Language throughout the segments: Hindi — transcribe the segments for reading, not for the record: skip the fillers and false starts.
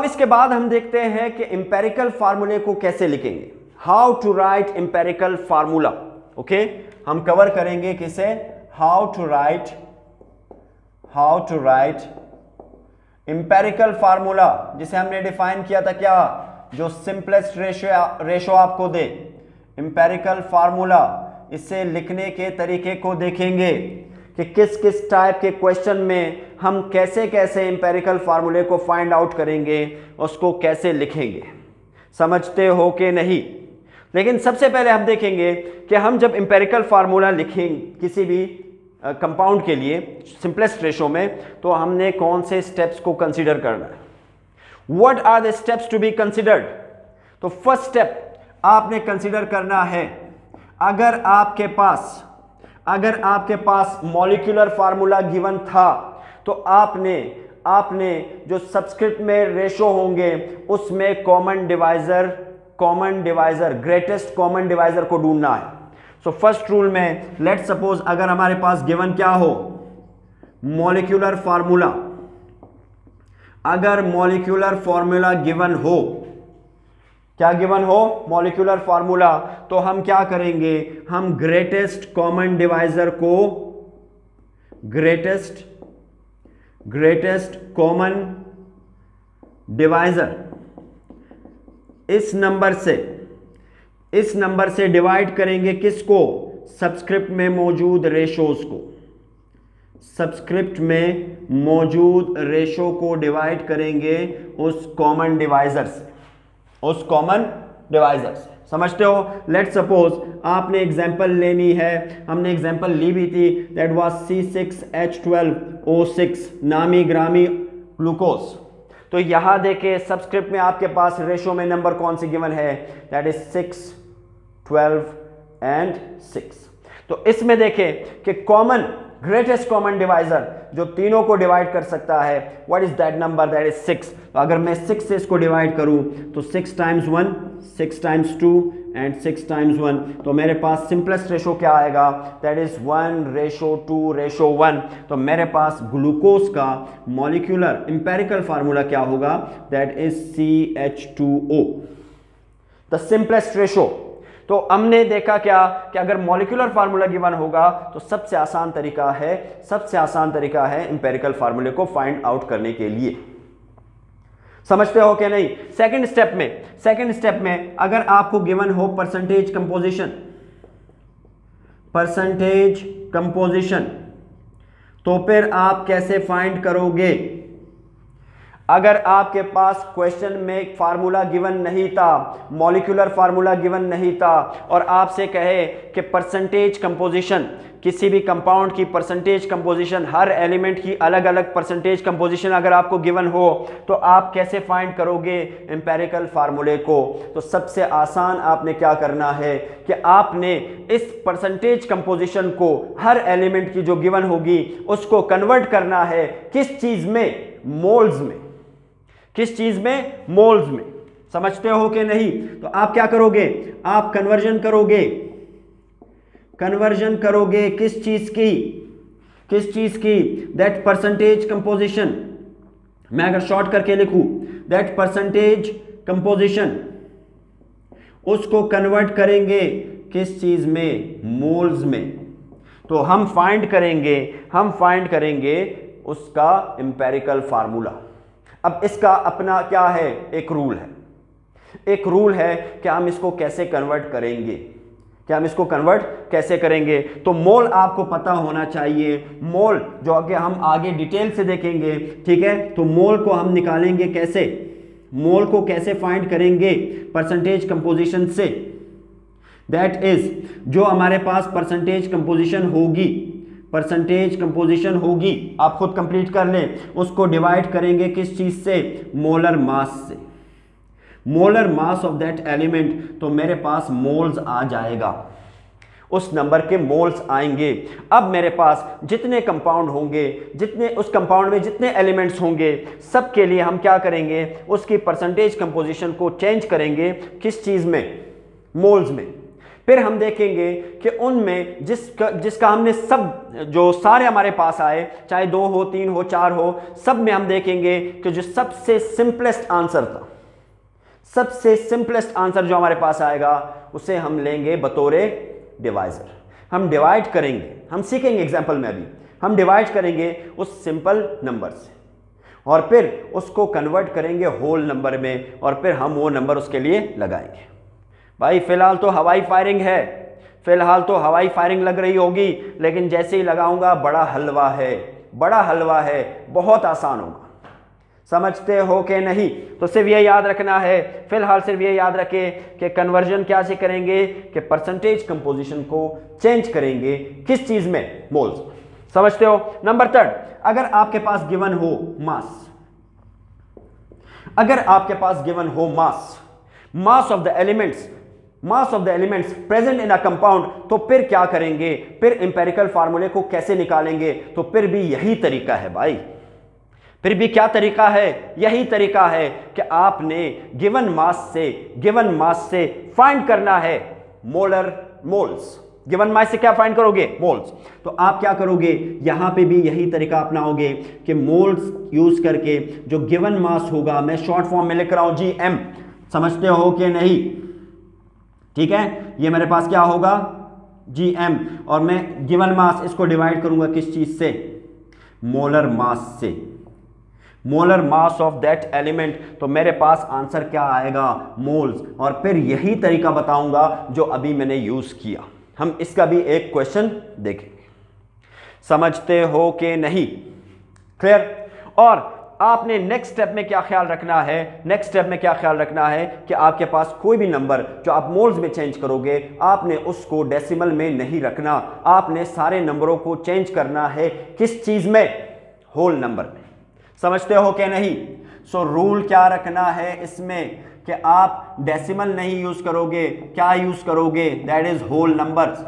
इसके बाद हम देखते हैं कि इंपेरिकल फार्मूले को कैसे लिखेंगे, how to write empirical formula. Okay, हम कवर करेंगे किसे, how to write empirical formula, जिसे हमने डिफाइन किया था क्या, जो सिंपलेस्ट रेशो आपको दे इंपेरिकल फार्मूला। इसे लिखने के तरीके को देखेंगे कि किस किस टाइप के क्वेश्चन में हम कैसे कैसे इंपेरिकल फार्मूले को फाइंड आउट करेंगे, उसको कैसे लिखेंगे, समझते हो कि नहीं। लेकिन सबसे पहले हम देखेंगे कि हम जब इंपेरिकल फार्मूला लिखेंगे किसी भी कंपाउंड के लिए सिंपलेस्ट रेशो में, तो हमने कौन से स्टेप्स को कंसीडर करना है, what are the steps to be considered. तो फर्स्ट स्टेप आपने कंसीडर करना है, अगर आपके पास मॉलिक्यूलर फार्मूला गिवन था तो आपने जो सबस्क्रिप्ट में रेशो होंगे उसमें common divisor greatest common divisor को ढूंढना है। सो फर्स्ट रूल में लेट्स सपोज अगर हमारे पास गिवन क्या हो, मॉलिक्यूलर फार्मूला, अगर मॉलिक्यूलर फार्मूला गिवन हो, क्या गिवन हो, मॉलिक्यूलर फार्मूला, तो हम क्या करेंगे, हम ग्रेटेस्ट कॉमन डिवाइजर को ग्रेटेस्ट कॉमन डिवाइजर इस नंबर से डिवाइड करेंगे, किसको, सबस्क्रिप्ट में मौजूद रेशोज को, सबस्क्रिप्ट में मौजूद रेशो को डिवाइड करेंगे उस कॉमन डिवाइजर से, समझते हो। लेट्स सपोज आपने एग्जांपल लेनी है, हमने एग्जांपल ली भी थी, दैट वाज C6H12O6 नामी ग्रामी ग्लूकोज। तो यहां देखे सबस्क्रिप्ट में आपके पास रेशो में नंबर कौन सी गिवन है, दैट इज 6, 12 एंड 6। तो इसमें देखें कि ग्रेटेस्ट कॉमन डिवाइजर जो तीनों को डिवाइड कर सकता है, what is that number, that is 6। तो अगर मैं 6 से इसको डिवाइड करूं तो 6 टाइम्स 1, 6 टाइम्स 2 एंड 6 टाइम्स 1, तो मेरे पास सिंपलेस्ट रेशो क्या आएगा, दैट इज 1:2:1। तो मेरे पास ग्लूकोज का मॉलिक्यूलर इंपेरिकल फार्मूला क्या होगा, that is CH2O, the simplest ratio. तो हमने देखा क्या कि अगर मॉलिक्यूलर फार्मूला गिवन होगा तो सबसे आसान तरीका है इंपेरिकल फार्मूले को फाइंड आउट करने के लिए, समझते हो कि नहीं। सेकंड स्टेप में अगर आपको गिवन हो परसेंटेज कंपोजिशन, तो फिर आप कैसे फाइंड करोगे। अगर आपके पास क्वेश्चन में फार्मूला गिवन नहीं था, मॉलिक्यूलर फार्मूला गिवन नहीं था, और आपसे कहे कि परसेंटेज कंपोजिशन, किसी भी कंपाउंड की परसेंटेज कंपोजिशन, हर एलिमेंट की अलग अलग परसेंटेज कंपोजिशन अगर आपको गिवन हो, तो आप कैसे फाइंड करोगे एम्पेरिकल फार्मूले को। तो सबसे आसान आपने क्या करना है कि आपने इस परसेंटेज कंपोजिशन को, हर एलिमेंट की जो गिवन होगी उसको कन्वर्ट करना है, किस चीज में, मोल्स में, मोल्स में, समझते हो कि नहीं। तो आप क्या करोगे, आप कन्वर्जन करोगे किस चीज की, दैट परसेंटेज कंपोजिशन। मैं अगर शॉर्ट करके लिखूं, दैट परसेंटेज कंपोजिशन, उसको कन्वर्ट करेंगे किस चीज में, मोल्स में। तो हम फाइंड करेंगे उसका इंपेरिकल फार्मूला। अब इसका अपना क्या है, एक रूल है कि हम इसको कैसे कन्वर्ट करेंगे। तो मोल आपको पता होना चाहिए, मोल जो कि हम आगे डिटेल से देखेंगे, ठीक है। तो मोल को हम निकालेंगे कैसे, मोल को कैसे फाइंड करेंगे, परसेंटेज कंपोजिशन से। दैट इज जो हमारे पास परसेंटेज कंपोजिशन होगी, आप खुद कंप्लीट कर लें, उसको डिवाइड करेंगे किस चीज से, मोलर मास से, molar mass of that element. तो मेरे पास मोल्स आ जाएगा, उस नंबर के मोल्स आएंगे। अब मेरे पास जितने कंपाउंड होंगे, उस कंपाउंड में जितने एलिमेंट्स होंगे, सबके लिए हम क्या करेंगे, उसकी परसेंटेज कंपोजिशन को चेंज करेंगे किस चीज में, मोल्स में। फिर हम देखेंगे कि उनमें जिसका हमने सब जो सारे हमारे पास आए, चाहे 2 हो, 3 हो, 4 हो, सब में हम देखेंगे कि जो सबसे सिंपलेस्ट आंसर था, सबसे सिंपलेस्ट आंसर जो हमारे पास आएगा उसे हम लेंगे बतौरे डिवाइजर। हम डिवाइड करेंगे, हम सीखेंगे एग्जाम्पल में अभी, हम डिवाइड करेंगे उस सिंपल नंबर से और फिर उसको कन्वर्ट करेंगे होल नंबर में और फिर हम वो नंबर उसके लिए लगाएंगे। भाई फिलहाल तो हवाई फायरिंग है, फिलहाल तो हवाई फायरिंग लग रही होगी, लेकिन जैसे ही लगाऊंगा बड़ा हलवा है, बड़ा हलवा है, बहुत आसान होगा। समझते हो कि नहीं? तो सिर्फ ये याद रखना है, फिलहाल सिर्फ ये याद रखें कि कन्वर्जन क्या से करेंगे कि परसेंटेज कंपोजिशन को चेंज करेंगे किस चीज में? मोल्स। समझते हो? नंबर 3, अगर आपके पास गिवन हो मास, अगर आपके पास गिवन हो mass of the elements, mass of the elements present in a compound, तो फिर क्या करेंगे? फिर इंपेरिकल फार्मूले को कैसे निकालेंगे? तो फिर भी यही तरीका है भाई, फिर भी क्या तरीका है? यही तरीका है कि आपने गिवन मास से फाइंड करना है मोल्स। गिवन मास से क्या फाइंड करोगे? मोल्स। तो आप क्या करोगे? यहां पे भी यही तरीका अपनाओगे कि मोल्स यूज करके जो गिवन मास होगा, मैं शॉर्ट फॉर्म में लिख रहा हूं GM, समझते हो कि नहीं? ठीक है, ये मेरे पास क्या होगा? GM, और मैं गिवन मास इसको डिवाइड करूंगा किस चीज से? मोलर मास से, molar mass of that element. तो मेरे पास आंसर क्या आएगा? मोल्स। और फिर यही तरीका बताऊंगा जो अभी मैंने यूज किया। हम इसका भी एक क्वेश्चन देखेंगे। समझते हो कि नहीं? क्लियर? और आपने नेक्स्ट स्टेप में क्या ख्याल रखना है? नेक्स्ट स्टेप में क्या ख्याल रखना है कि आपके पास कोई भी नंबर जो आप मोल्स में चेंज करोगे, आपने उसको डेसिमल में नहीं रखना, आपने सारे नंबरों को चेंज करना है किस चीज में? होल नंबर में। समझते हो कि नहीं? सो रूल क्या रखना है इसमें कि आप डेसिमल नहीं यूज करोगे, क्या यूज करोगे? That is whole numbers.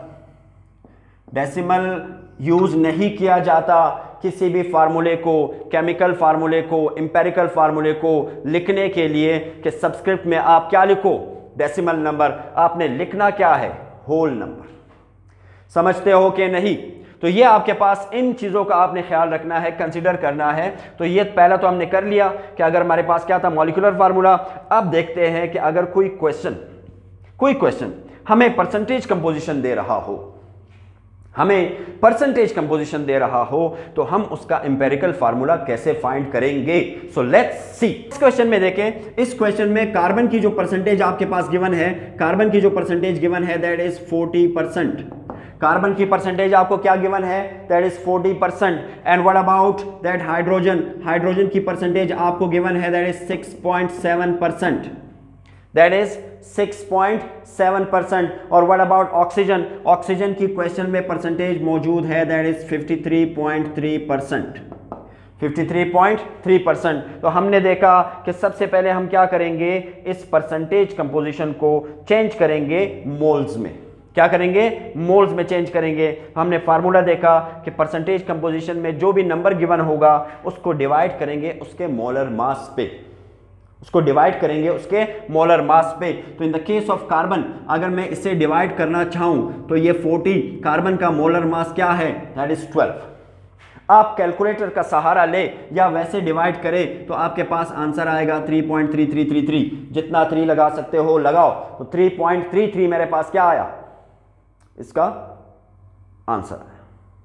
Decimal use नहीं किया जाता किसी भी फार्मूले को, केमिकल फार्मूले को, इंपेरिकल फार्मूले को लिखने के लिए कि सबस्क्रिप्ट में आप क्या लिखो? Decimal number. आपने लिखना क्या है? Whole number. समझते हो कि नहीं? तो ये आपके पास इन चीज़ों का आपने ख्याल रखना है, कंसीडर करना है। तो ये पहला तो हमने कर लिया कि अगर हमारे पास क्या था? Molecular formula. अब देखते हैं कि अगर कोई क्वेश्चन हमें परसेंटेज कंपोजिशन दे रहा हो, हमें परसेंटेज कंपोजिशन दे रहा हो, तो हम उसका इंपेरिकल फार्मूला कैसे फाइंड करेंगे? So let's see. इस क्वेश्चन में देखें, इस क्वेश्चन में कार्बन की जो परसेंटेज आपके पास गिवन है, कार्बन की जो परसेंटेज गिवन है दैट इज 40%। कार्बन की परसेंटेज आपको क्या गिवन है? That is 40%। And what about that hydrogen? Hydrogen की परसेंटेज आपको गिवन है दैट इज 6.7%। That is 6.7%। और व्हाट अबाउट ऑक्सीजन? ऑक्सीजन की क्वेश्चन में परसेंटेज मौजूद है दैट इज 53.3%। 53.3%। तो हमने देखा कि सबसे पहले हम क्या करेंगे? इस परसेंटेज कंपोजिशन को चेंज करेंगे मोल्स में। क्या करेंगे? मोल्स में चेंज करेंगे। हमने फार्मूला देखा कि परसेंटेज कंपोजिशन में जो भी नंबर गिवन होगा उसको डिवाइड करेंगे उसके मोलर मास पे, उसको डिवाइड करेंगे उसके मोलर मास पे। तो in the case of carbon, अगर मैं इसे डिवाइड करना चाहूं तो ये 40, कार्बन का मोलर मास क्या है? That is 12। आप कैलकुलेटर का सहारा ले या वैसे डिवाइड करें तो आपके पास आंसर आएगा 3.3333। जितना 3 लगा सकते हो लगाओ। तो 3.33 मेरे पास क्या आया? इसका आंसर है।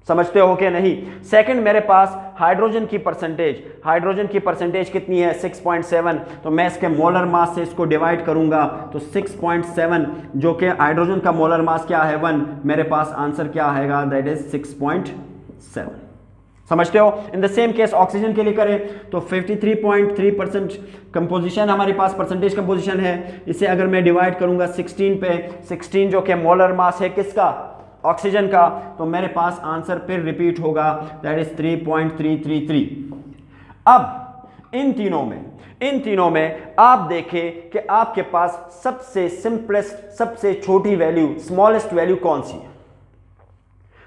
समझते हो कि नहीं? सेकंड, मेरे पास हाइड्रोजन की परसेंटेज कितनी है? 6.7। तो मैं इसके मोलर मास से इसको डिवाइड करूंगा तो 6.7, जो कि हाइड्रोजन का मोलर मास क्या है? 1। मेरे पास आंसर क्या आएगा? That is 6.7। समझते हो? In the same case oxygen के लिए करें तो 53.3% कंपोजिशन हमारे पास परसेंटेज कंपोजिशन है। इसे अगर मैं डिवाइड करूंगा 16 पे, 16 जो कि मोलर मास है किसका? ऑक्सीजन का, तो मेरे पास आंसर फिर रिपीट होगा दैट इज 3.333। अब इन तीनों में आप देखें कि आपके पास सबसे सिंपलेस्ट, सबसे छोटी वैल्यू, स्मॉलेस्ट वैल्यू कौन सी है?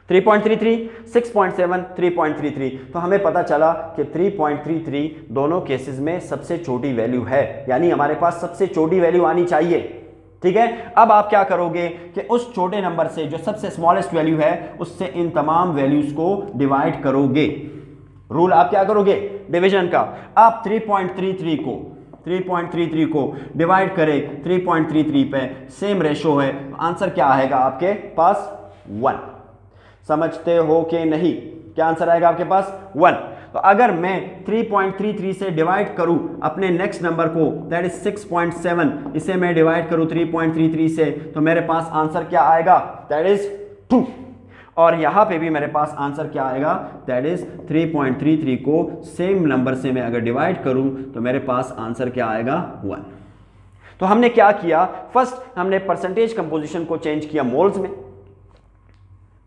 3.33, 6.7, 3.33। तो हमें पता चला कि 3.33 दोनों केसेस में सबसे छोटी वैल्यू है, यानी हमारे पास सबसे छोटी वैल्यू आनी चाहिए। ठीक है। अब आप क्या करोगे कि उस छोटे नंबर से जो सबसे स्मॉलेस्ट वैल्यू है उससे इन तमाम वैल्यूज को डिवाइड करोगे। रूल आप क्या करोगे डिवीजन का, आप 3.33 को डिवाइड करें 3.33 पे, सेम रेशो है, आंसर क्या आएगा आपके पास 1। समझते हो कि नहीं, क्या आंसर आएगा आपके पास 1। तो अगर मैं 3.33 से डिवाइड करूं अपने नेक्स्ट नंबर को दैट इज 6.7, इसे मैं डिवाइड करूं 3.33 से, तो मेरे पास आंसर क्या आएगा दैट इज 2। और यहां पे भी मेरे पास आंसर क्या आएगा दैट इज 3.33 को सेम नंबर से मैं अगर डिवाइड करूं तो मेरे पास आंसर क्या आएगा 1। तो हमने क्या किया, फर्स्ट हमने परसेंटेज कंपोजिशन को चेंज किया मोल्स में।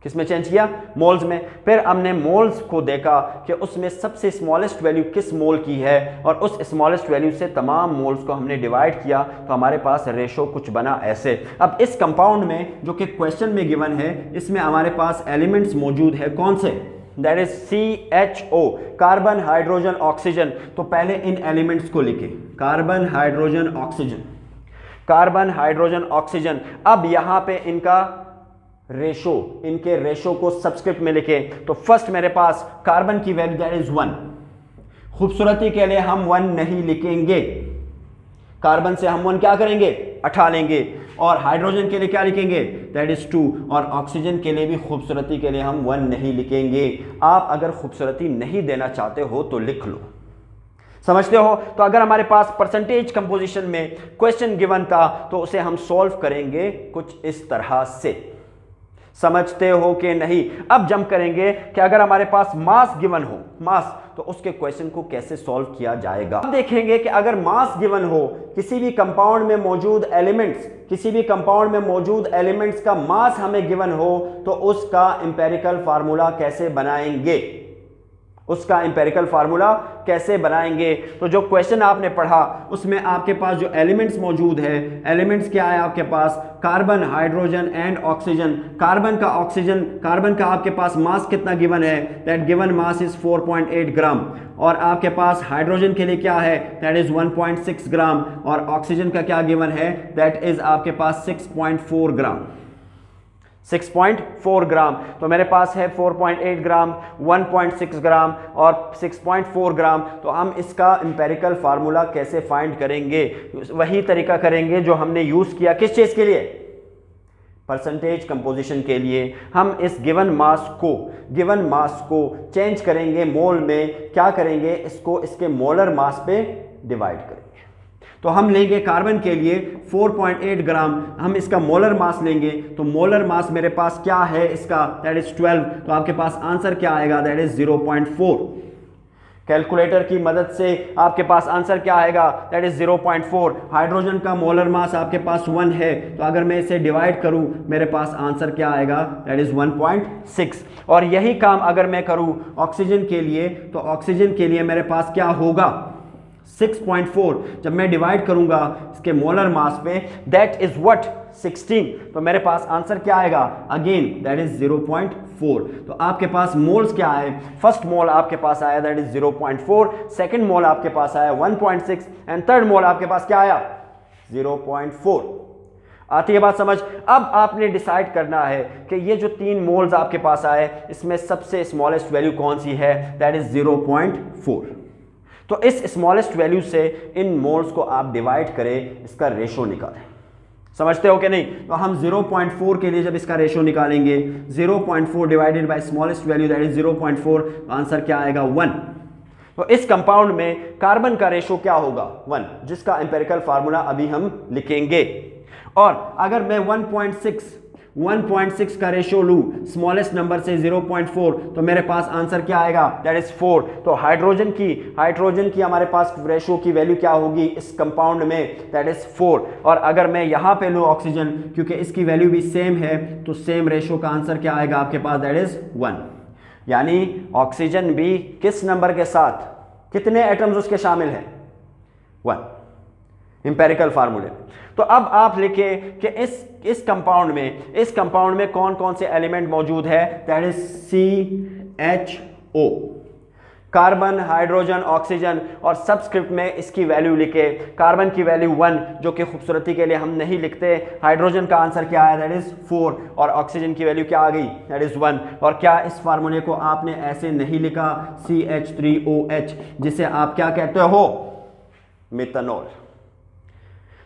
किसमें चेंज किया, मोल्स में। फिर हमने मोल्स को देखा कि उसमें सबसे स्मॉलेस्ट वैल्यू किस मोल की है और उस स्मॉलेस्ट वैल्यू से तमाम मोल्स को हमने डिवाइड किया, तो हमारे पास रेशो कुछ बना ऐसे। अब इस कंपाउंड में जो कि क्वेश्चन में गिवन है, इसमें हमारे पास एलिमेंट्स मौजूद है कौन से, that is CHO, carbon hydrogen oxygen. तो पहले इन एलिमेंट्स को लिखे, carbon hydrogen oxygen, carbon hydrogen oxygen. अब यहां पे इनका रेशो, इनके रेशो को सबस्क्रिप्ट में लिखे। तो फर्स्ट मेरे पास कार्बन की वैल्यू दैट इज 1। खूबसूरती के लिए हम 1 नहीं लिखेंगे, कार्बन से हम 1 क्या करेंगे हटा लेंगे। और हाइड्रोजन के लिए क्या लिखेंगे दैट इज 2। और ऑक्सीजन के लिए भी खूबसूरती के लिए हम 1 नहीं लिखेंगे। आप अगर खूबसूरती नहीं देना चाहते हो तो लिख लो, समझते हो। तो अगर हमारे पास परसेंटेज कंपोजिशन में क्वेश्चन गिवन था तो उसे हम सॉल्व करेंगे कुछ इस तरह से, समझते हो कि नहीं। अब जंप करेंगे कि अगर हमारे पास मास गिवन हो, मास, तो उसके क्वेश्चन को कैसे सॉल्व किया जाएगा। अब देखेंगे कि अगर मास गिवन हो, किसी भी कंपाउंड में मौजूद एलिमेंट्स, किसी भी कंपाउंड में मौजूद एलिमेंट्स का मास हमें गिवन हो, तो उसका एम्पिरिकल फार्मूला कैसे बनाएंगे, उसका एम्पिरिकल फार्मूला कैसे बनाएंगे। तो जो क्वेश्चन आपने पढ़ा उसमें आपके पास जो एलिमेंट्स मौजूद है, एलिमेंट्स क्या है आपके पास, carbon hydrogen and oxygen. Carbon का ऑक्सीजन, कार्बन का आपके पास मास कितना गिवन है, that given mass is 4.8 gram. और आपके पास हाइड्रोजन के लिए क्या है, दैट इज 1.6 ग्राम। और ऑक्सीजन का क्या गिवन है, दैट इज आपके पास 6.4 ग्राम, 6.4 ग्राम। तो मेरे पास है 4.8 ग्राम, 1.6 ग्राम और 6.4 ग्राम। तो हम इसका एम्पिरिकल फार्मूला कैसे फाइंड करेंगे, वही तरीका करेंगे जो हमने यूज किया किस चीज के लिए, परसेंटेज कंपोजिशन के लिए। हम इस गिवन मास को चेंज करेंगे मोल में, क्या करेंगे, इसको इसके मोलर मास पे डिवाइड करेंगे। तो हम लेंगे कार्बन के लिए 4.8 ग्राम, हम इसका मोलर मास लेंगे। तो मोलर मास मेरे पास क्या है इसका, दैट इज 12। तो आपके पास आंसर क्या आएगा, दैट इज 0.4। कैलकुलेटर की मदद से आपके पास आंसर क्या आएगा, दैट इज 0.4। हाइड्रोजन का मोलर मास आपके पास 1 है, तो अगर मैं इसे डिवाइड करूं मेरे पास आंसर क्या आएगा, दैट इज 1.6। और यही काम अगर मैं करूं ऑक्सीजन के लिए, तो ऑक्सीजन के लिए मेरे पास क्या होगा 6.4। जब मैं डिवाइड करूंगा इसके मोलर मास पे, दैट इज व्हाट 16। तो मेरे पास आंसर क्या आएगा, अगेन दैट इज 0.4। तो आपके पास मोल्स क्या है, फर्स्ट मोल आपके पास आया दैट इज 0.4, सेकंड मोल आपके पास आया 1.6 एंड थर्ड मोल आपके पास क्या आया 0.4। आती है बात समझ। अब आपने डिसाइड करना है कि ये जो 3 मोल्स आपके पास आए इसमें सबसे स्मॉलेस्ट वैल्यू कौन सी है, दैट इज 0.4। तो इस स्मॉलेस्ट वैल्यू से इन मोल्स को आप डिवाइड करें, इसका रेशो निकालें, समझते हो कि नहीं। तो हम 0.4 के लिए जब इसका रेशो निकालेंगे, 0.4 divided by smallest value that is 0.4, तो आंसर क्या आएगा 1। तो इस कंपाउंड में कार्बन का रेशो क्या होगा 1, जिसका एम्पिरिकल फार्मूला अभी हम लिखेंगे। और अगर मैं 1.6 का रेशो लूं स्मॉलेस्ट नंबर से 0.4, तो मेरे पास आंसर क्या आएगा, दैट इज 4। तो हाइड्रोजन की हमारे पास रेशो की वैल्यू क्या होगी इस कंपाउंड में, दैट इज 4। और अगर मैं यहां पे लूं ऑक्सीजन, क्योंकि इसकी वैल्यू भी सेम है, तो सेम रेशो का आंसर क्या आएगा आपके पास, दैट इज 1। यानी ऑक्सीजन भी किस नंबर के साथ, कितने एटम्स उसके शामिल हैं 1, एम्पिरिकल फार्मूले। तो अब आप लिखे कि इस कंपाउंड में कौन कौन से एलिमेंट मौजूद है, that is CHO। Carbon, hydrogen, oxygen और सबस्क्रिप्ट में इसकी वैल्यू लिखे। कार्बन की वैल्यू 1 जो कि खूबसूरती के लिए हम नहीं लिखते। हाइड्रोजन का आंसर क्या है, दैट इज 4 और ऑक्सीजन की वैल्यू क्या आ गई, दैट इज 1। और क्या इस फार्मूले को आपने ऐसे नहीं लिखा CH3OH जिसे आप क्या कहते हो, मेथनॉल।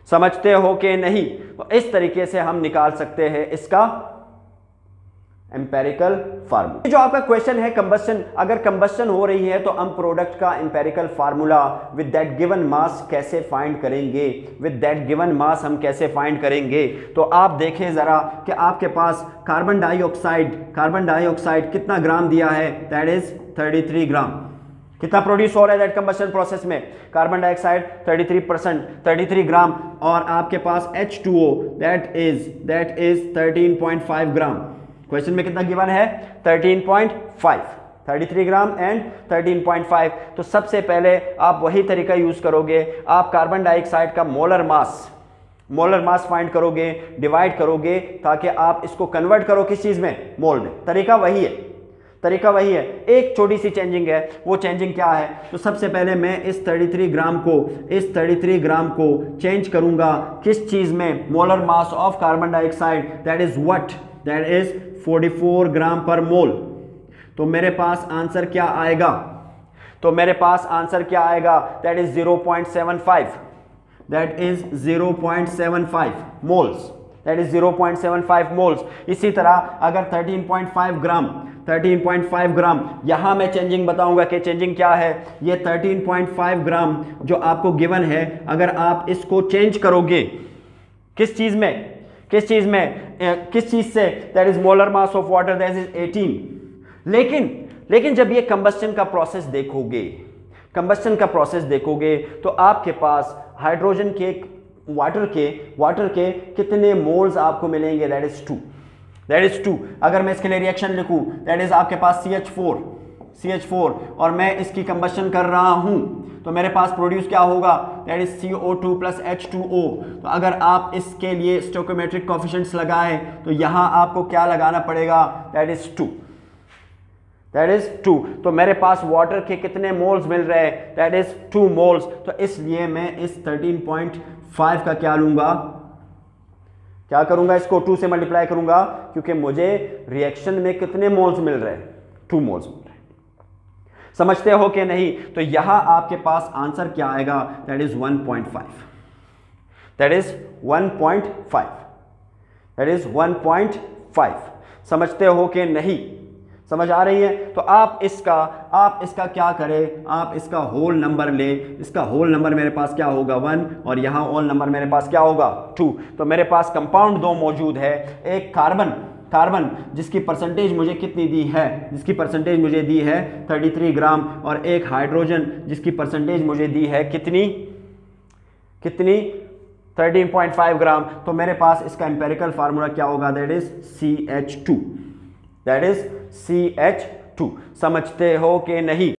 समझते हो कि नहीं? तो इस तरीके से हम निकाल सकते हैं इसका एम्पेरिकल फार्मूला। जो आपका क्वेश्चन है कंबस्शन, अगर कंबस्शन हो रही है तो हम प्रोडक्ट का empirical formula with that given मास कैसे फाइंड करेंगे, विद दैट गिवन मास हम कैसे फाइंड करेंगे। तो आप देखें जरा कि आपके पास कार्बन डाइऑक्साइड कितना ग्राम दिया है, दैट इज 33 ग्राम। कितना प्रोड्यूस हो रहा है दैट कंबस्शन प्रोसेस में, कार्बन डाइऑक्साइड 33%, 33 ग्राम। और आपके पास H2O that is 13.5 gram. Question में कितना गिवन है, 13.5, 33 ग्राम एंड 13.5। तो सबसे पहले आप वही तरीका यूज करोगे, आप कार्बन डाइऑक्साइड का मोलर मास फाइंड करोगे, डिवाइड करोगे ताकि आप इसको कन्वर्ट करो किस चीज में, मोल में। तरीका वही है, एक छोटी सी चेंजिंग है। वो चेंजिंग क्या है, तो सबसे पहले मैं इस 33 ग्राम को चेंज करूंगा किस चीज में, molar mass of carbon dioxide that is what, that is 44 ग्राम पर मोल। तो मेरे पास आंसर क्या आएगा, that is 0.75, that is 0.75 moles, that is 0.75 moles. इसी तरह अगर 13.5 ग्राम, यहां मैं चेंजिंग बताऊंगा कि चेंजिंग क्या है। ये 13.5 ग्राम जो आपको गिवन है, अगर आप इसको चेंज करोगे किस चीज से, that is molar mass of water, that is 18। लेकिन जब ये कंबस्टन का प्रोसेस देखोगे तो आपके पास हाइड्रोजन के वाटर के कितने मोल्स आपको मिलेंगे, दैट इज 2। अगर मैं इसके लिए रिएक्शन लिखूं, दैट इज आपके पास CH4 और मैं इसकी कंबस्टन कर रहा हूं तो मेरे पास प्रोड्यूस क्या होगा, that is CO2 plus H2O। तो अगर आप इसके लिए स्टोइकोमेट्रिक कोएफिशिएंट्स लगाएं तो यहां आपको क्या लगाना पड़ेगा, दैट इज 2। तो मेरे पास वाटर के कितने मोल्स मिल रहे हैं, दैट इज 2 मोल्स। तो इसलिए मैं इस 13.5 का क्या करूंगा, इसको 2 से मल्टीप्लाई करूंगा क्योंकि मुझे रिएक्शन में कितने मोल्स मिल रहे हैं, 2 मोल्स मिल रहे हैं। समझते हो कि नहीं? तो यहां आपके पास आंसर क्या आएगा, दैट इज 1.5। समझते हो कि नहीं? समझ आ रही है? तो आप इसका क्या करें, आप इसका होल नंबर ले। इसका होल नंबर मेरे पास क्या होगा, 1 और यहां होल नंबर मेरे पास क्या होगा, 2। तो मेरे पास कंपाउंड 2 मौजूद है, एक कार्बन जिसकी परसेंटेज मुझे कितनी दी है, जिसकी परसेंटेज मुझे दी है 33 ग्राम, और एक हाइड्रोजन जिसकी परसेंटेज मुझे दी है कितनी 13.5 ग्राम। तो मेरे पास इसका एम्पेरिकल फार्मूला क्या होगा, दैट इज CH2। समझते हो कि नहीं?